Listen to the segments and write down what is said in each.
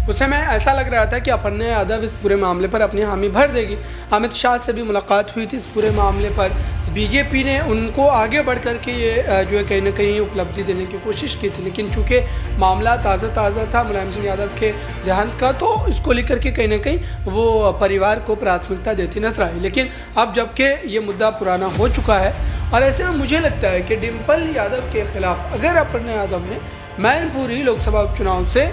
उस समय ऐसा लग रहा था कि अपर्णा यादव इस पूरे मामले पर अपनी हामी भर देगी। अमित शाह से भी मुलाकात हुई थी इस पूरे मामले पर। बीजेपी ने उनको आगे बढ़ कर के ये जो है कहीं ना कहीं उपलब्धि देने की कोशिश की थी, लेकिन चूँकि मामला ताज़ा था मुलायम सिंह यादव के देहांत का, तो इसको लेकर के कहीं ना कहीं वो परिवार को प्राथमिकता देती नजर आई। लेकिन अब जबकि ये मुद्दा पुराना हो चुका है और ऐसे में मुझे लगता है कि डिम्पल यादव के खिलाफ अगर अपर्णा यादव ने मैनपुरी लोकसभा चुनाव से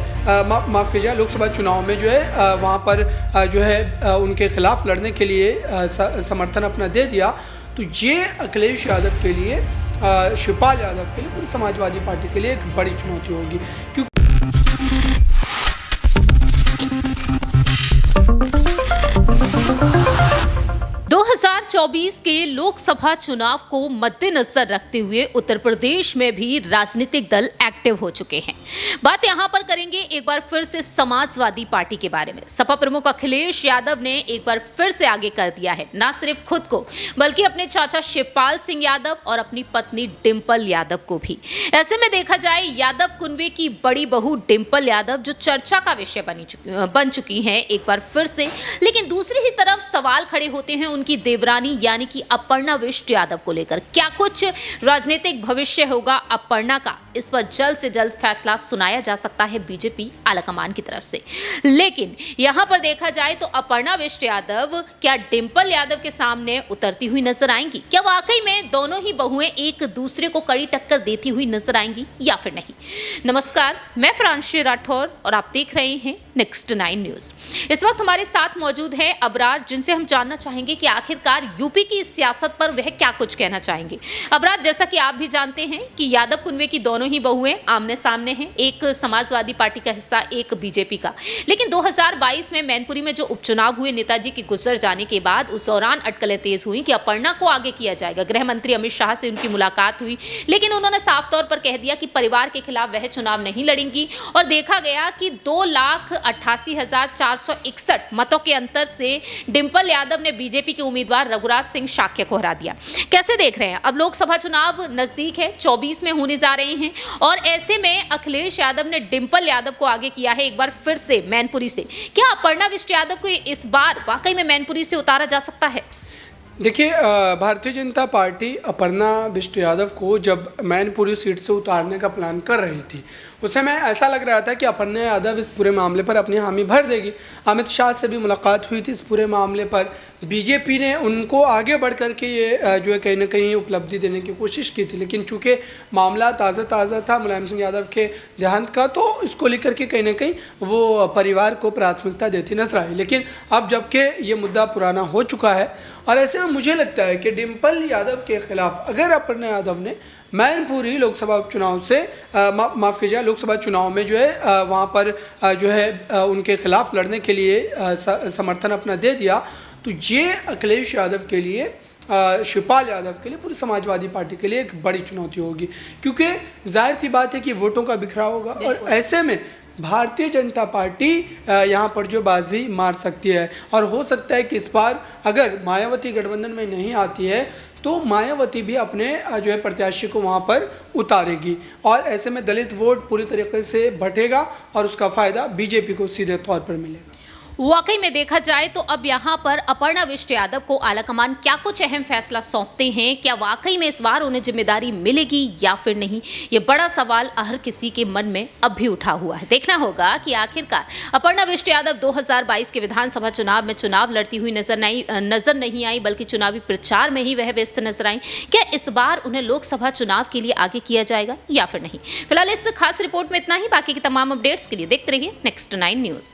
माफ़ कीजिए लोकसभा चुनाव में जो है वहाँ पर जो है उनके खिलाफ लड़ने के लिए समर्थन अपना दे दिया, तो ये अखिलेश यादव के लिए, शिवपाल यादव के लिए, पूरी समाजवादी पार्टी के लिए एक बड़ी चुनौती होगी। क्योंकि 2024 के लोकसभा चुनाव को मद्देनजर रखते हुए उत्तर प्रदेश में भी राजनीतिक दल एक्टिव हो चुके हैं। बात यहां पर करेंगे एक बार फिर से समाजवादी पार्टी के बारे में। सपा प्रमुख अखिलेश यादव ने एक बार फिर से आगे कर दिया है, न सिर्फ खुद को बल्कि अपने चाचा शिवपाल सिंह यादव और अपनी पत्नी डिम्पल यादव को भी। ऐसे में देखा जाए यादव कुनबे की बड़ी बहू डिम्पल यादव जो चर्चा का विषय बन चुकी हैं एक बार फिर से, लेकिन दूसरी ही तरफ सवाल खड़े होते हैं उनकी देवरानी यानी कि अपर्णा बिष्ट यादव को लेकर। क्या कुछ राजनीतिक भविष्य होगा अपर्णा का, इस पर जल्द से जल्द फैसला सुनाया जा सकता है बीजेपी आलाकमान की तरफ से। लेकिन यहां पर देखा जाए तो अपर्णा बिष्ट यादव क्या डिम्पल यादव के सामने उतरती हुई नजर आएंगी? क्या वाकई में दोनों ही बहुएं एक दूसरे को कड़ी टक्कर देती हुई नजर आएंगी या फिर नहीं? नमस्कार, मैं प्रांशी राठौर और आप देख रहे हैं नेक्स्ट 9 न्यूज। इस वक्त हमारे साथ मौजूद हैं अबरार, जिनसे हम जानना चाहेंगे कि आखिरकार यूपी की सियासत पर वह क्या कुछ कहना चाहेंगे। अबरार, जैसा कि आप भी जानते हैं कि यादव कुनबे की दोनों ही बहुएं आमने सामने हैं, एक समाजवादी पार्टी का हिस्सा, एक बीजेपी का। लेकिन 2022 में मैनपुरी में जो उपचुनाव हुए नेताजी के गुजर जाने के बाद उस दौरान अटकलें तेज हुई कि अपर्णा को आगे किया जाएगा। गृह मंत्री अमित शाह से उनकी मुलाकात हुई, लेकिन उन्होंने साफ तौर पर कह दिया कि परिवार के खिलाफ वह चुनाव नहीं लड़ेंगी और देखा गया कि 2,88,461 मतों के अंतर से डिम्पल यादव ने बीजेपी के उम्मीदवार रघुराज सिंह शाक्य को हरा दिया। कैसे देख रहे हैं? अब लोकसभा चुनाव नजदीक है, 24 में होने जा रहे हैं और ऐसे में अखिलेश यादव ने डिम्पल यादव को आगे किया है एक बार फिर से मैनपुरी से। क्या अपर्णा बिष्ट यादव को इस बार वाकई में मैनपुरी से उतारा जा सकता है? देखिए, भारतीय जनता पार्टी अपर्णा बिष्ट यादव को जब मैनपुरी सीट से उतारने का प्लान कर रही थी, उस समय ऐसा लग रहा था कि अपर्णा यादव इस पूरे मामले पर अपनी हामी भर देगी। अमित शाह से भी मुलाकात हुई थी इस पूरे मामले पर। बीजेपी ने उनको आगे बढ़ कर के ये जो है कहीं ना कहीं उपलब्धि देने की कोशिश की थी, लेकिन चूँकि मामला ताज़ा था मुलायम सिंह यादव के देहांत का, तो इसको लेकर के कहीं ना कहीं वो परिवार को प्राथमिकता देती नजर आई। लेकिन अब जबकि ये मुद्दा पुराना हो चुका है और ऐसे में मुझे लगता है कि डिम्पल यादव के खिलाफ अगर अपर्णा यादव ने मैनपुरी लोकसभा चुनाव से माफ़ कीजिए लोकसभा चुनाव में जो है वहाँ पर जो है उनके खिलाफ लड़ने के लिए समर्थन अपना दे दिया, तो ये अखिलेश यादव के लिए, शिवपाल यादव के लिए, पूरी समाजवादी पार्टी के लिए एक बड़ी चुनौती होगी। क्योंकि जाहिर सी बात है कि वोटों का बिखराव होगा और ऐसे में भारतीय जनता पार्टी यहाँ पर जो बाजी मार सकती है और हो सकता है कि इस बार अगर मायावती गठबंधन में नहीं आती है तो मायावती भी अपने जो है प्रत्याशी को वहाँ पर उतारेगी और ऐसे में दलित वोट पूरी तरीके से बटेगा और उसका फ़ायदा बीजेपी को सीधे तौर पर मिलेगा। वाकई में देखा जाए तो अब यहाँ पर अपर्णा बिष्ट यादव को आलाकमान क्या कुछ अहम फैसला सौंपते हैं? क्या वाकई में इस बार उन्हें जिम्मेदारी मिलेगी या फिर नहीं? ये बड़ा सवाल हर किसी के मन में अब भी उठा हुआ है। देखना होगा कि आखिरकार अपर्णा बिष्ट यादव 2022 के विधानसभा चुनाव में चुनाव लड़ती हुई नजर नहीं आई, बल्कि चुनावी प्रचार में ही वह व्यस्त नजर आई। क्या इस बार उन्हें लोकसभा चुनाव के लिए आगे किया जाएगा या फिर नहीं? फिलहाल इस खास रिपोर्ट में इतना ही। बाकी की तमाम अपडेट्स के लिए देखते रहिए नेक्स्ट 9 न्यूज।